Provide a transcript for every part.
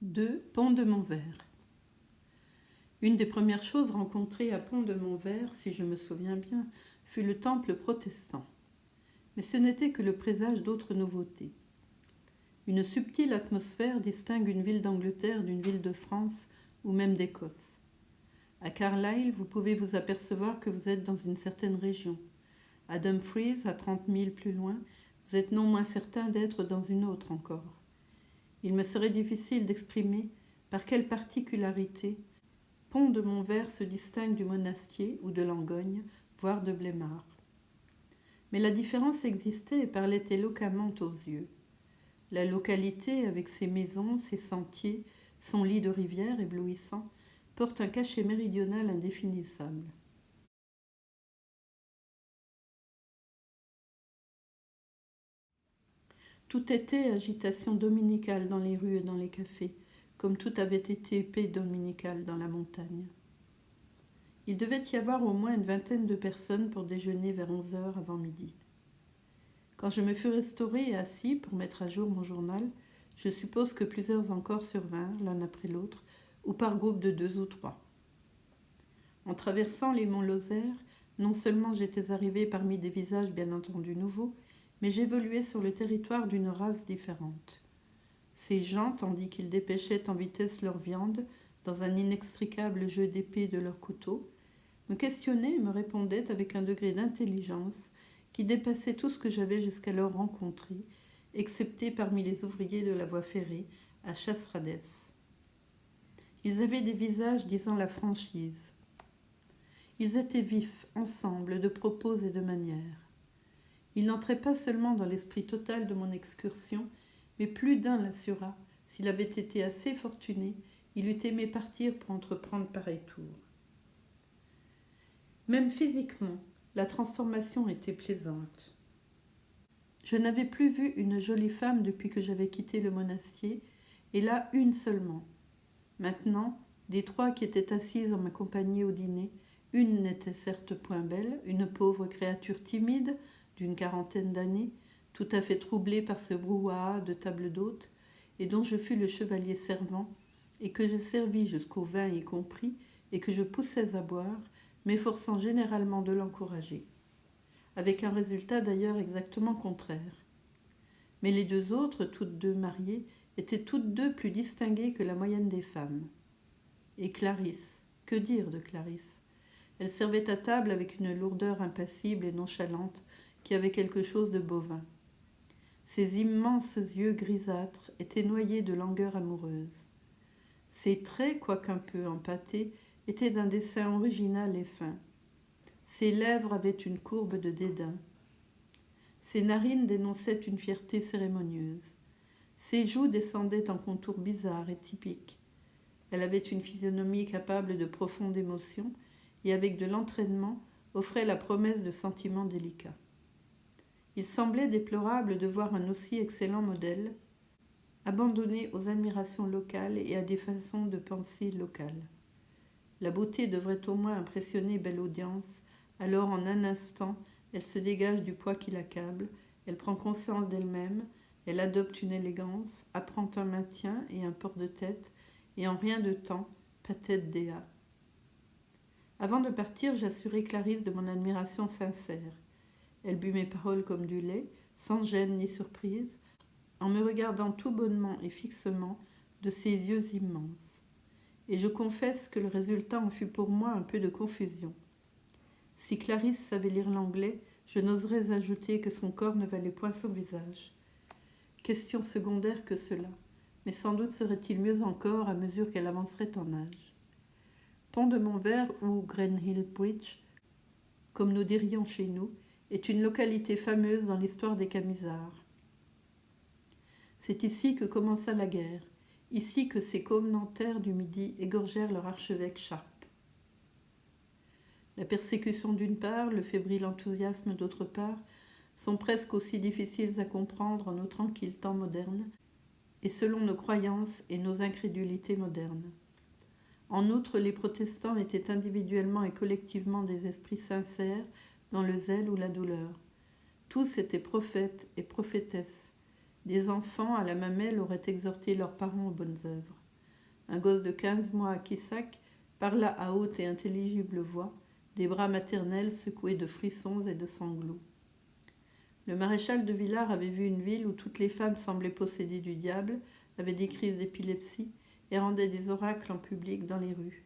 2. Pont-de-Montvert. Une des premières choses rencontrées à Pont-de-Montvert, si je me souviens bien, fut le temple protestant. Mais ce n'était que le présage d'autres nouveautés. Une subtile atmosphère distingue une ville d'Angleterre d'une ville de France ou même d'Écosse. À Carlisle, vous pouvez vous apercevoir que vous êtes dans une certaine région. À Dumfries, à 30 milles plus loin, vous êtes non moins certain d'être dans une autre encore. Il me serait difficile d'exprimer par quelle particularité Pont-de-Montvert se distingue du Monastier ou de Langogne, voire de Blémard. Mais la différence existait et parlait éloquemment aux yeux. La localité, avec ses maisons, ses sentiers, son lit de rivière éblouissant, porte un cachet méridional indéfinissable. Tout était agitation dominicale dans les rues et dans les cafés, comme tout avait été paix dominicale dans la montagne. Il devait y avoir au moins une vingtaine de personnes pour déjeuner vers 11h avant midi. Quand je me fus restauré et assis pour mettre à jour mon journal, je suppose que plusieurs encore survinrent, l'un après l'autre, ou par groupe de 2 ou 3. En traversant les monts Lozère, non seulement j'étais arrivé parmi des visages bien entendu nouveaux, mais j'évoluais sur le territoire d'une race différente. Ces gens, tandis qu'ils dépêchaient en vitesse leur viande, dans un inextricable jeu d'épée de leurs couteaux, me questionnaient et me répondaient avec un degré d'intelligence qui dépassait tout ce que j'avais jusqu'alors rencontré, excepté parmi les ouvriers de la voie ferrée à Chasseradès. Ils avaient des visages disant la franchise. Ils étaient vifs, ensemble, de propos et de manières. Ils n'entraient pas seulement dans l'esprit total de mon excursion, mais plus d'un l'assura, s'il avait été assez fortuné, il eût aimé partir pour entreprendre pareil tour. Même physiquement, la transformation était plaisante. Je n'avais plus vu une jolie femme depuis que j'avais quitté le monastier, et là une seulement. Maintenant, des 3 qui étaient assises en ma compagnie au dîner, une n'était certes point belle, une pauvre créature timide, d'une 40aine d'années, tout à fait troublée par ce brouhaha de table d'hôte, et dont je fus le chevalier servant, et que je servis jusqu'au vin y compris, et que je poussais à boire, m'efforçant généralement de l'encourager, avec un résultat d'ailleurs exactement contraire. Mais les 2 autres, toutes 2 mariées, étaient toutes 2 plus distinguées que la moyenne des femmes. Et Clarisse, que dire de Clarisse ? Elle servait à table avec une lourdeur impassible et nonchalante qui avait quelque chose de bovin. Ses immenses yeux grisâtres étaient noyés de langueur amoureuse. Ses traits, quoiqu'un peu empâtés, étaient d'un dessin original et fin. Ses lèvres avaient une courbe de dédain. Ses narines dénonçaient une fierté cérémonieuse. Ses joues descendaient en contours bizarres et typiques. Elle avait une physionomie capable de profonde émotion et avec de l'entraînement offrait la promesse de sentiments délicats. Il semblait déplorable de voir un aussi excellent modèle abandonné aux admirations locales et à des façons de penser locales. La beauté devrait au moins impressionner belle audience, alors en un instant, elle se dégage du poids qui l'accable, elle prend conscience d'elle-même, elle adopte une élégance, apprend un maintien et un port de tête, et en rien de temps, Pathète Déa. Avant de partir, j'assurai Clarisse de mon admiration sincère. Elle but mes paroles comme du lait, sans gêne ni surprise, en me regardant tout bonnement et fixement de ses yeux immenses. Et je confesse que le résultat en fut pour moi un peu de confusion. Si Clarisse savait lire l'anglais, je n'oserais ajouter que son corps ne valait point son visage. Question secondaire que cela, mais sans doute serait-il mieux encore à mesure qu'elle avancerait en âge. Pont-de-Montvert ou Greenhill Bridge, comme nous dirions chez nous, est une localité fameuse dans l'histoire des Camisards. C'est ici que commença la guerre, ici que ces covenantaires du Midi égorgèrent leur archevêque Sharp. La persécution d'une part, le fébrile enthousiasme d'autre part, sont presque aussi difficiles à comprendre en nos tranquilles temps modernes et selon nos croyances et nos incrédulités modernes. En outre, les protestants étaient individuellement et collectivement des esprits sincères dans le zèle ou la douleur. Tous étaient prophètes et prophétesses. Des enfants à la mamelle auraient exhorté leurs parents aux bonnes œuvres. un gosse de 15 mois à Quissac, parla à haute et intelligible voix, des bras maternels secoués de frissons et de sanglots. Le maréchal de Villars avait vu une ville où toutes les femmes semblaient possédées du diable, avaient des crises d'épilepsie et rendaient des oracles en public dans les rues.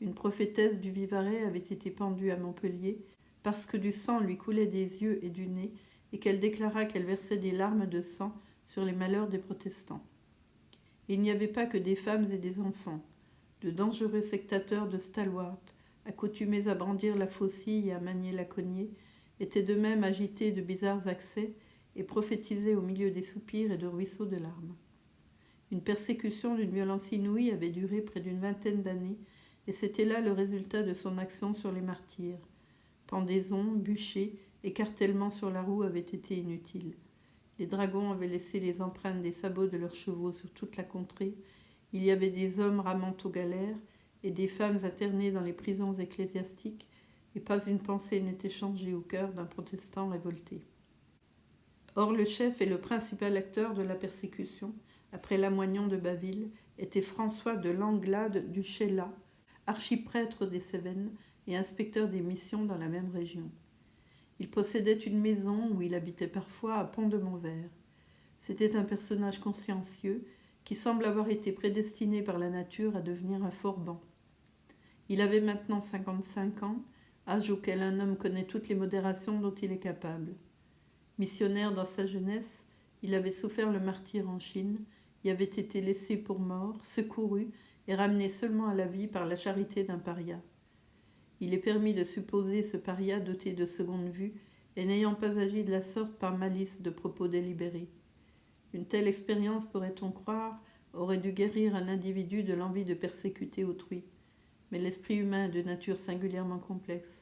Une prophétesse du Vivarais avait été pendue à Montpellier parce que du sang lui coulait des yeux et du nez et qu'elle déclara qu'elle versait des larmes de sang sur les malheurs des protestants. Et il n'y avait pas que des femmes et des enfants, de dangereux sectateurs de Stalwart, accoutumés à brandir la faucille et à manier la cognée, étaient d'eux-mêmes agités de bizarres accès et prophétisaient au milieu des soupirs et de ruisseaux de larmes. Une persécution d'une violence inouïe avait duré près d'une vingtaine d'années, et c'était là le résultat de son action sur les martyrs. Pendaisons, bûchers, écartèlements sur la roue avaient été inutiles. Les dragons avaient laissé les empreintes des sabots de leurs chevaux sur toute la contrée. Il y avait des hommes ramant aux galères et des femmes internées dans les prisons ecclésiastiques, et pas une pensée n'était changée au cœur d'un protestant révolté. Or le chef et le principal acteur de la persécution, après Lamoignon de Baville, était François de Langlade du Chélat, archiprêtre des Cévennes et inspecteur des missions dans la même région. Il possédait une maison où il habitait parfois à Pont-de-Montvert. C'était un personnage consciencieux qui semble avoir été prédestiné par la nature à devenir un Forban. Il avait maintenant 55 ans, âge auquel un homme connaît toutes les modérations dont il est capable. Missionnaire dans sa jeunesse, il avait souffert le martyre en Chine, y avait été laissé pour mort, secouru et ramené seulement à la vie par la charité d'un paria. Il est permis de supposer ce paria doté de seconde vue et n'ayant pas agi de la sorte par malice de propos délibérés. Une telle expérience, pourrait-on croire, aurait dû guérir un individu de l'envie de persécuter autrui. Mais l'esprit humain est de nature singulièrement complexe.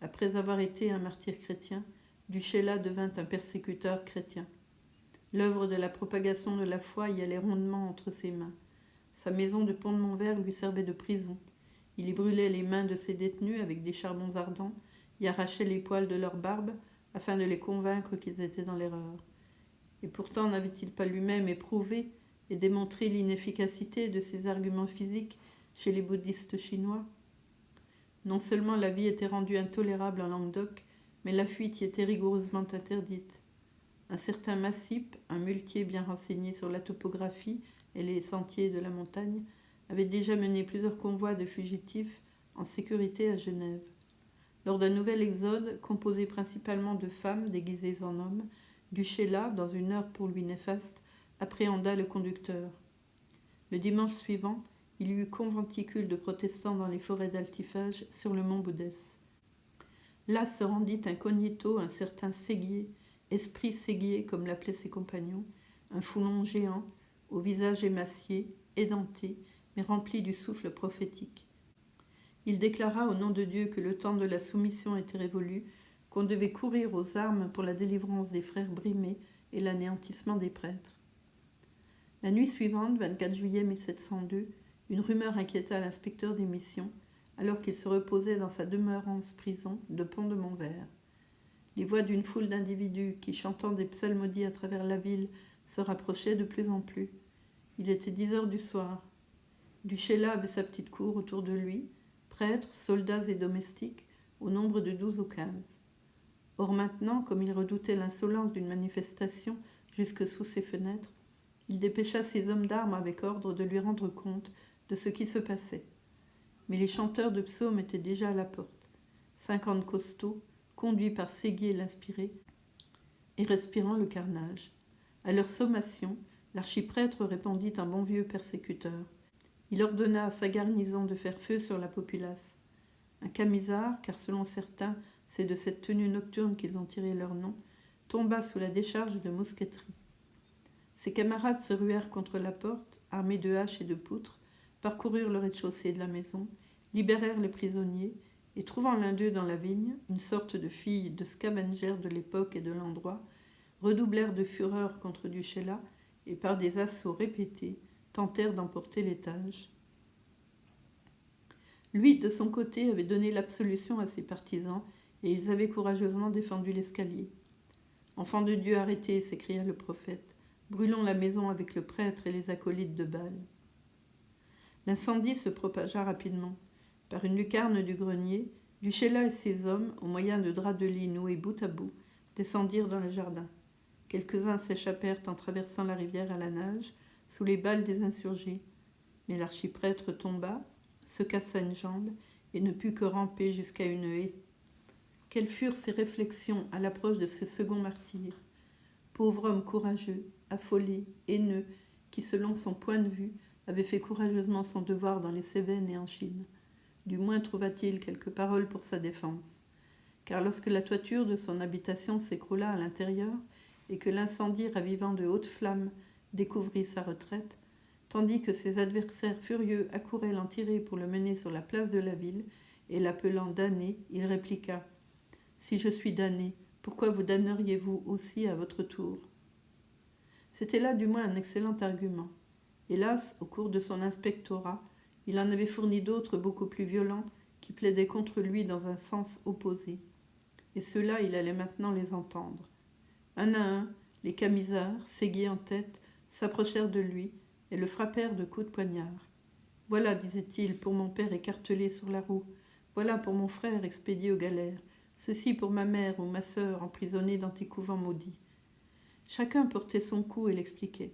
Après avoir été un martyr chrétien, du Chélat devint un persécuteur chrétien. L'œuvre de la propagation de la foi y allait rondement entre ses mains. Sa maison de Pont-de-Montvert lui servait de prison. Il y brûlait les mains de ses détenus avec des charbons ardents, y arrachait les poils de leur barbe afin de les convaincre qu'ils étaient dans l'erreur. Et pourtant n'avait-il pas lui-même éprouvé et démontré l'inefficacité de ses arguments physiques chez les bouddhistes chinois? Non seulement la vie était rendue intolérable en Languedoc, mais la fuite y était rigoureusement interdite. Un certain Massip, un muletier bien renseigné sur la topographie et les sentiers de la montagne, avait déjà mené plusieurs convois de fugitifs en sécurité à Genève. Lors d'un nouvel exode, composé principalement de femmes déguisées en hommes, du Chélat, dans une heure pour lui néfaste, appréhenda le conducteur. Le dimanche suivant, il y eut conventicule de protestants dans les forêts d'Altifage sur le mont Boudès. Là se rendit incognito un certain Séguier, esprit Séguier comme l'appelaient ses compagnons, un foulon géant, au visage émacié, édenté, mais rempli du souffle prophétique. Il déclara au nom de Dieu que le temps de la soumission était révolu, qu'on devait courir aux armes pour la délivrance des frères brimés et l'anéantissement des prêtres. La nuit suivante, 24 juillet 1702, une rumeur inquiéta l'inspecteur des missions, alors qu'il se reposait dans sa demeurance prison de Pont-de-Montvert. Les voix d'une foule d'individus qui, chantant des psalmodies à travers la ville, se rapprochaient de plus en plus. Il était 10 heures du soir. Du Chélat avait sa petite cour autour de lui, prêtres, soldats et domestiques, au nombre de 12 ou 15. Or maintenant, comme il redoutait l'insolence d'une manifestation jusque sous ses fenêtres, il dépêcha ses hommes d'armes avec ordre de lui rendre compte de ce qui se passait. Mais les chanteurs de psaumes étaient déjà à la porte, 50 costauds, conduits par Séguier l'inspiré, et respirant le carnage. À leur sommation, l'archiprêtre répondit un bon vieux persécuteur. Il ordonna à sa garnison de faire feu sur la populace. Un camisard, car selon certains, c'est de cette tenue nocturne qu'ils ont tiré leur nom, tomba sous la décharge de mousqueterie. Ses camarades se ruèrent contre la porte, armés de haches et de poutres, parcoururent le rez-de-chaussée de la maison, libérèrent les prisonniers, et trouvant l'un d'eux dans la vigne, une sorte de fille de scavenger de l'époque et de l'endroit, redoublèrent de fureur contre du Chélat, et par des assauts répétés, tentèrent d'emporter l'étage. Lui, de son côté, avait donné l'absolution à ses partisans, et ils avaient courageusement défendu l'escalier. « Enfant de Dieu, arrêtez !» s'écria le prophète. « Brûlons la maison avec le prêtre et les acolytes de Baal. » L'incendie se propagea rapidement. Par une lucarne du grenier, Duchela et ses hommes, au moyen de draps de lit noués bout à bout, descendirent dans le jardin. Quelques-uns s'échappèrent en traversant la rivière à la nage, sous les balles des insurgés. Mais l'archiprêtre tomba, se cassa une jambe et ne put que ramper jusqu'à une haie. Quelles furent ses réflexions à l'approche de ce second martyr? Pauvre homme courageux, affolé, haineux, qui, selon son point de vue, avait fait courageusement son devoir dans les Cévennes et en Chine. Du moins trouva-t-il quelques paroles pour sa défense. Car lorsque la toiture de son habitation s'écroula à l'intérieur et que l'incendie ravivant de hautes flammes découvrit sa retraite, tandis que ses adversaires furieux accouraient l'en tirer pour le mener sur la place de la ville, et l'appelant damné, il répliqua : « Si je suis damné, pourquoi vous damneriez-vous aussi à votre tour ?» C'était là du moins un excellent argument. Hélas, au cours de son inspectorat, il en avait fourni d'autres beaucoup plus violents qui plaidaient contre lui dans un sens opposé. Et ceux-là, il allait maintenant les entendre. Un à un, les camisards, séguiers en tête, s'approchèrent de lui et le frappèrent de coups de poignard. « Voilà, disait-il, pour mon père écartelé sur la roue. Voilà pour mon frère expédié aux galères. Ceci pour ma mère ou ma sœur emprisonnée dans tes couvents maudits. » Chacun portait son coup et l'expliquait.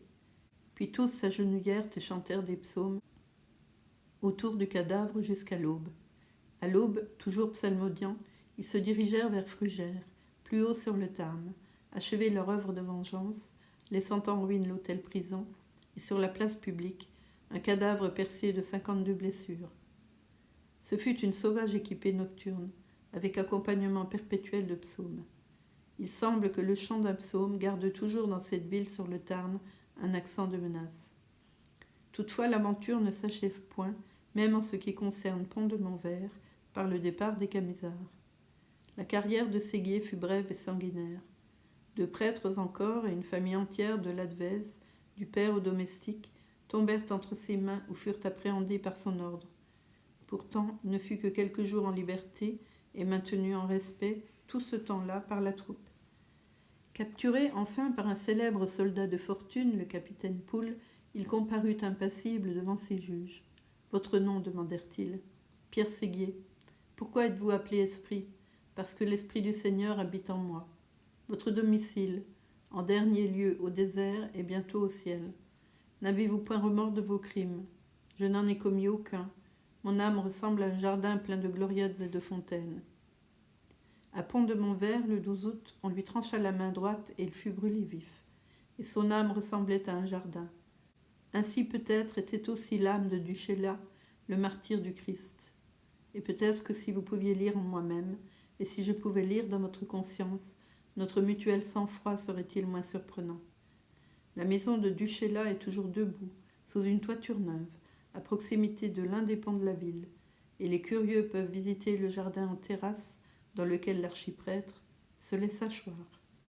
Puis tous s'agenouillèrent et chantèrent des psaumes autour du cadavre jusqu'à l'aube. À l'aube, toujours psalmodiant, ils se dirigèrent vers Frugères, plus haut sur le Tarn, achever leur œuvre de vengeance, laissant en ruine l'hôtel-prison, et sur la place publique, un cadavre percé de 52 blessures. Ce fut une sauvage équipée nocturne, avec accompagnement perpétuel de psaumes. Il semble que le chant d'un psaume garde toujours dans cette ville sur le Tarn un accent de menace. Toutefois, l'aventure ne s'achève point, même en ce qui concerne Pont-de-Montvert, par le départ des camisards. La carrière de Séguier fut brève et sanguinaire. 2 prêtres encore et une famille entière de l'Advèze, du père au domestique, tombèrent entre ses mains ou furent appréhendés par son ordre. Pourtant, il ne fut que quelques jours en liberté et maintenu en respect tout ce temps-là par la troupe. Capturé enfin par un célèbre soldat de fortune, le capitaine Poul, il comparut impassible devant ses juges. « Votre nom » demandèrent-ils. « Pierre Séguier. »« Pourquoi êtes-vous appelé esprit ?»« Parce que l'esprit du Seigneur habite en moi. »« Votre domicile ?»« En dernier lieu au désert et bientôt au ciel. »« N'avez-vous point remords de vos crimes ?»« Je n'en ai commis aucun. Mon âme ressemble à un jardin plein de gloriettes et de fontaines. » À Pont-de-Montvert, le 12 août, on lui trancha la main droite et il fut brûlé vif. Et son âme ressemblait à un jardin. Ainsi peut-être était aussi l'âme de Duchela, le martyr du Christ. Et peut-être que si vous pouviez lire en moi-même, et si je pouvais lire dans votre conscience, notre mutuel sang-froid serait-il moins surprenant. La maison de Duchela est toujours debout, sous une toiture neuve, à proximité de l'un des ponts de la ville, et les curieux peuvent visiter le jardin en terrasse dans lequel l'archiprêtre se laissa choir.